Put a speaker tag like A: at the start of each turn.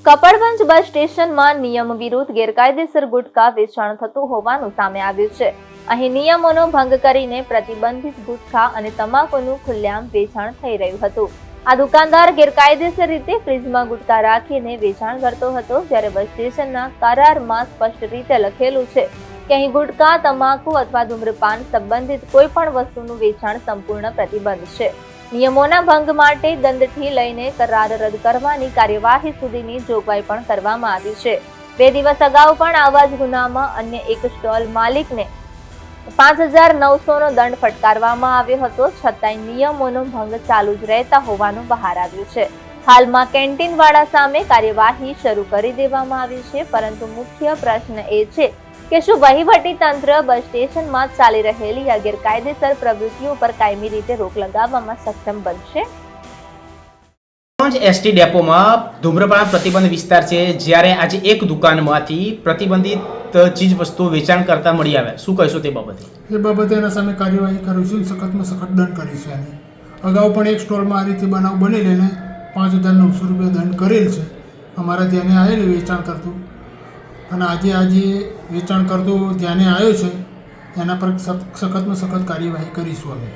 A: કપડવંજ બસ સ્ટેશનમાં નિયમ વિરુદ્ધ ગેરકાયદેસર ગુટખા વેચાણ થતું હોવાનું સામે આવ્યું છે. અહીં નિયમોનો ભંગ કરીને પ્રતિબંધિત ગુટખા અને તમાકુનું ખુલ્લેઆમ વેચાણ થઈ રહ્યું હતું. આ દુકાનદાર ગેરકાયદેસર રીતે ફ્રીજમાં ગુટખા રાખીને વેચાણ કરતો હતો, જ્યારે બસ સ્ટેશનના કરારમાં સ્પષ્ટ રીતે લખેલું છે કે અહીં ગુટખા, તમાકુ અથવા ધૂમ્રપાન સંબંધિત કોઈ પણ વસ્તુનું વેચાણ સંપૂર્ણ પ્રતિબંધ છે. નિયમોના ભંગ માટે દંડથી લઈને કરાર રદ કરવાની કાર્યવાહી સુધીની જોગવાઈ પણ કરવામાં આવી છે. 2 દિવસ અગાઉ પણ આવા જ ગુનામાં અન્ય એક સ્ટોલ માલિકને 5,900નો દંડ ફટકારવામાં આવ્યો હતો, છતાંય નિયમોનો ભંગ ચાલુ જ રહેતા હોવાનું બહાર આવ્યું છે. હાલમાં કેન્ટીનવાળા સામે કાર્યવાહી શરૂ કરી દેવામાં આવી છે, પરંતુ મુખ્ય પ્રશ્ન એ છે કે શું વહીવટી તંત્ર બસ સ્ટેશનમાં ચાલી રહેલી આ ગેરકાયદેસર પ્રવૃત્તિઓ પર કાયમી રીતે રોક લગાવવામાં સક્ષમ બનશે?
B: એસટી ડેપોમાં ધૂમ્રપાન પ્રતિબંધ વિસ્તાર છે, જ્યારે આજે એક દુકાનમાંથી પ્રતિબંધિત ચીજ વસ્તુઓ વેચાણ કરતા મળી આવ્યા. શું કહેશો તે બાબતે?
C: એ બાબતે એના સામે કાર્યવાહી કરીશું, સખતમાં સખત દંડ કરીશું. એને અગાઉ પણ એક સ્ટોલમાં આ રીતે બનાવ બની લઈને 5,900 રૂપિયા દંડ કરેલ છે. અમારા ધ્યાને આવેલું વેચાણ કરતું, અને આજે વેચાણ કરતો ધ્યાને આવ્યો છે, એના પર સખતમાં સખત કાર્યવાહી કરીશું અમે.